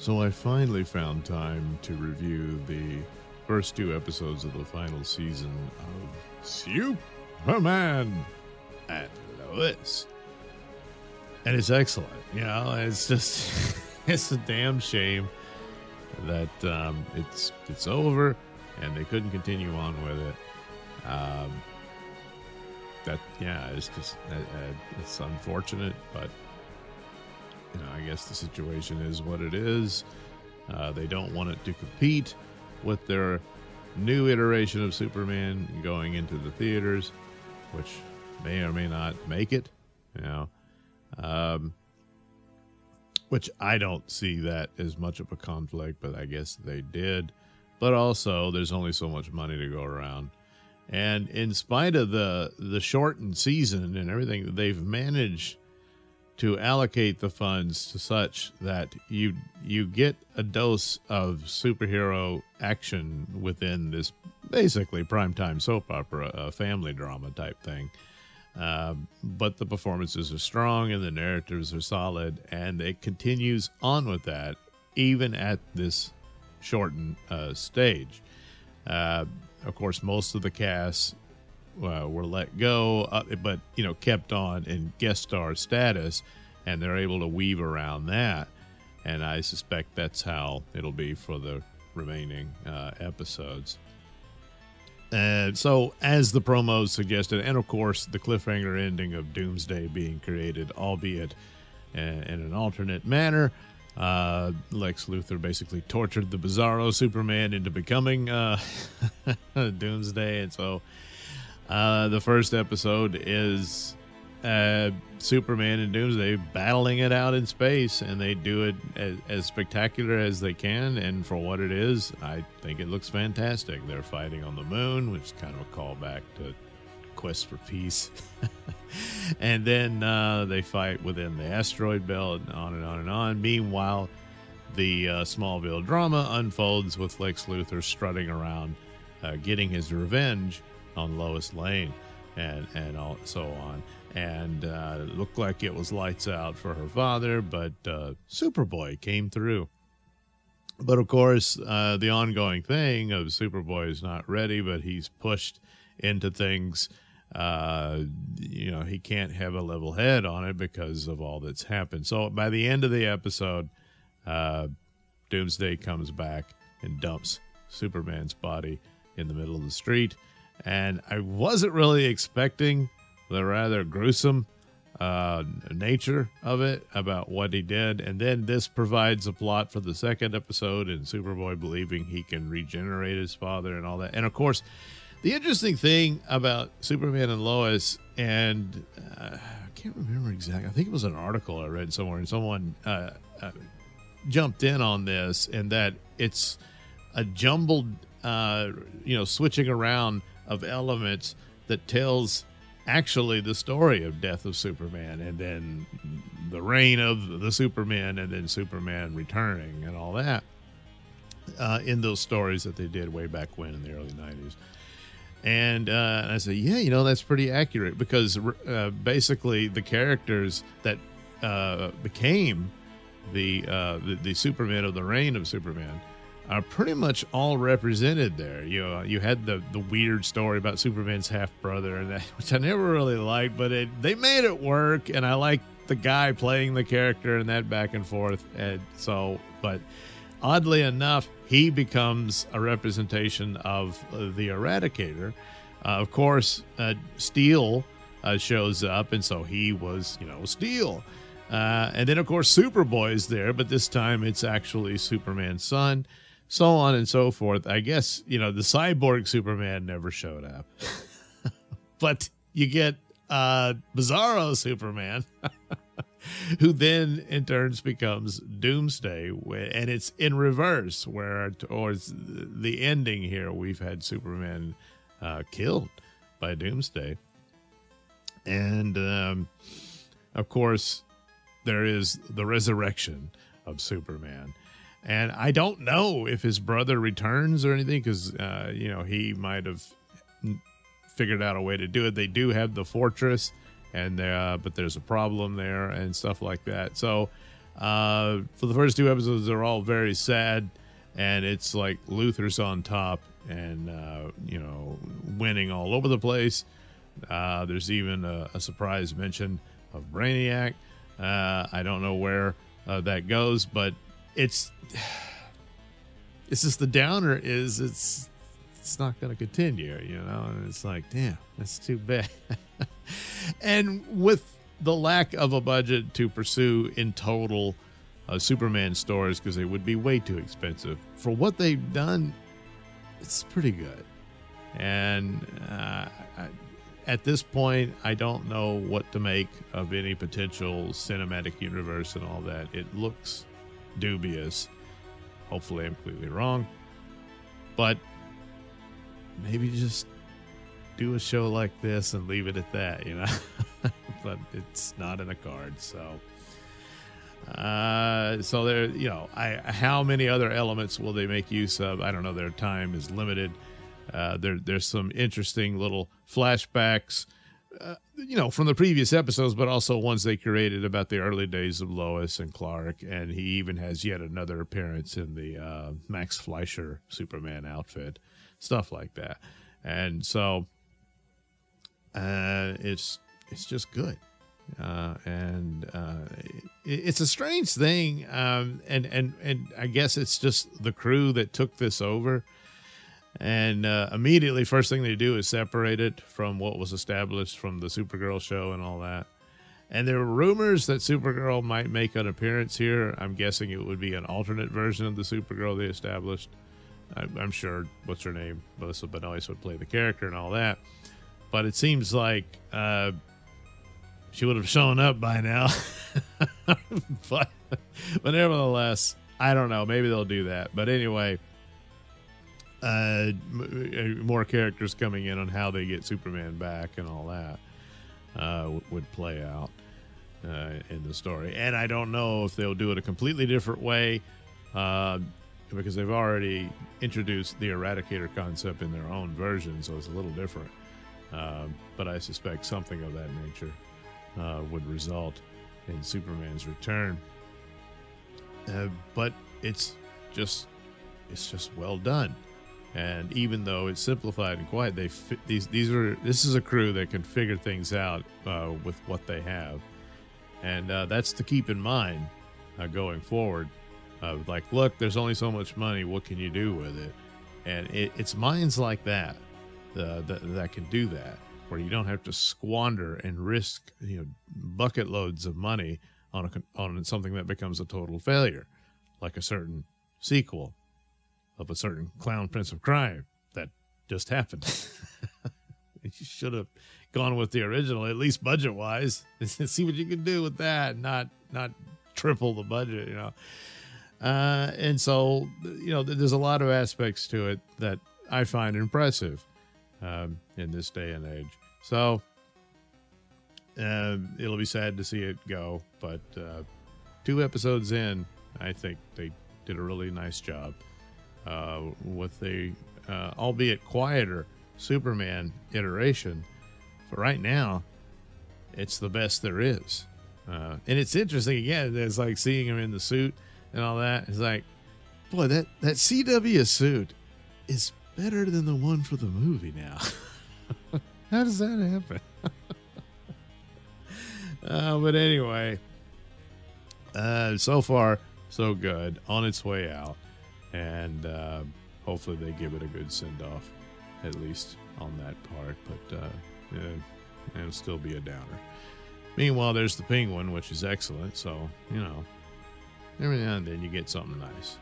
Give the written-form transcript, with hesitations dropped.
So I finally found time to review the first two episodes of the final season of Superman and Lois. And it's excellent. You know, it's just, it's a damn shame that it's over and they couldn't continue on with it. It's just, it's unfortunate, but you know, I guess the situation is what it is. They don't want it to compete with their new iteration of Superman going into the theaters, which may or may not make it, you know. Which I don't see that as much of a conflict, but I guess they did. But also, there's only so much money to go around. And in spite of the shortened season and everything, they've managed to allocate the funds to such that you get a dose of superhero action within this basically primetime soap opera, a family drama type thing. But the performances are strong and the narratives are solid, and it continues on with that even at this shortened stage. Of course, most of the cast were let go, but you know, kept on in guest star status, and they're able to weave around that. And I suspect that's how it'll be for the remaining episodes. And so, as the promos suggested, and of course, the cliffhanger ending of Doomsday being created, albeit in an alternate manner. Lex Luthor basically tortured the Bizarro Superman into becoming Doomsday, and so the first episode is Superman and Doomsday battling it out in space, and they do it as spectacular as they can, and for what it is, I think it looks fantastic. They're fighting on the moon, which is kind of a callback to Quest for Peace. And then they fight within the asteroid belt, and on and on and on. Meanwhile, the Smallville drama unfolds with Lex Luthor strutting around, getting his revenge on Lois Lane, and all, so on. And it looked like it was lights out for her father, but Superboy came through. But of course, the ongoing thing of Superboy is not ready, but he's pushed into things. You know, he can't have a level head on it because of all that's happened. So by the end of the episode, Doomsday comes back and dumps Superman's body in the middle of the street. And I wasn't really expecting the rather gruesome nature of it, about what he did. And then this provides a plot for the second episode, and Superboy believing he can regenerate his father and all that. And of course, the interesting thing about Superman and Lois, and I can't remember exactly, I think it was an article I read somewhere, and someone jumped in on this, and that it's a jumbled, switching around of elements that tells actually the story of Death of Superman, and then the reign of the Superman, and then Superman returning and all that in those stories that they did way back when in the early 90s. And I said, yeah, you know, that's pretty accurate, because basically the characters that became the Superman of the reign of Superman are pretty much all represented there. You had the weird story about Superman's half brother, and that, which I never really liked, but they made it work, and I liked the guy playing the character and that back and forth. And so, but oddly enough, he becomes a representation of the Eradicator. Of course, Steel shows up, and so he was, Steel. And then, of course, Superboy is there, but this time it's actually Superman's son, so on and so forth. I guess, the cyborg Superman never showed up. But you get Bizarro Superman, who then in turns becomes Doomsday, and it's in reverse, where towards the ending here we've had Superman killed by Doomsday. And of course there is the resurrection of Superman, and I don't know if his brother returns or anything, because he might have figured out a way to do it. They do have the fortress, and but there's a problem there and stuff like that. So For the first 2 episodes, they're all very sad, and it's like Luther's on top and, winning all over the place. There's even a surprise mention of Brainiac. I don't know where that goes, but it's just the downer is it's not going to continue, and it's like, damn, that's too bad. And with the lack of a budget to pursue in total Superman stores, because they would be way too expensive for what they've done, it's pretty good. And at this point, I don't know what to make of any potential cinematic universe and all that. It looks dubious. Hopefully I'm completely wrong, but maybe just do a show like this and leave it at that, but it's not in the cards. So there, how many other elements will they make use of? I don't know. Their time is limited. There's some interesting little flashbacks, from the previous episodes, but also ones they created about the early days of Lois and Clark. And he even has yet another appearance in the Max Fleischer Superman outfit, stuff like that. And so it's just good. It's a strange thing. And I guess it's just the crew that took this over. And immediately, first thing they do is separate it from what was established from the Supergirl show and all that. And there were rumors that Supergirl might make an appearance here. I'm guessing it would be an alternate version of the Supergirl they established. I'm sure, what's her name? Melissa Benoist would play the character and all that. But it seems like she would have shown up by now. but nevertheless, I don't know. Maybe they'll do that. But anyway, more characters coming in on how they get Superman back and all that would play out in the story. And I don't know if they'll do it a completely different way, because they've already introduced the Eradicator concept in their own version, so it's a little different. But I suspect something of that nature would result in Superman's return. But it's just well done. And even though it's simplified and quiet, this is a crew that can figure things out with what they have, and that's to keep in mind going forward. Like, look, there's only so much money. What can you do with it? And it's minds like that that can do that, where you don't have to squander and risk bucket loads of money on something that becomes a total failure, like a certain sequel of a certain clown prince of crime that just happened. You should have gone with the original, at least budget wise, and see what you can do with that, not triple the budget, and so there's a lot of aspects to it that I find impressive in this day and age. So it'll be sad to see it go, but 2 episodes in, I think they did a really nice job with the albeit quieter Superman iteration. For right now, it's the best there is. And it's interesting, again, it's like seeing him in the suit and all that. It's like, boy, that CW suit is better than the one for the movie now. How does that happen? But anyway, so far, so good. On its way out. And hopefully they give it a good send-off, at least on that part. But it'll still be a downer. Meanwhile, there's the Penguin, which is excellent. So, every now and then you get something nice.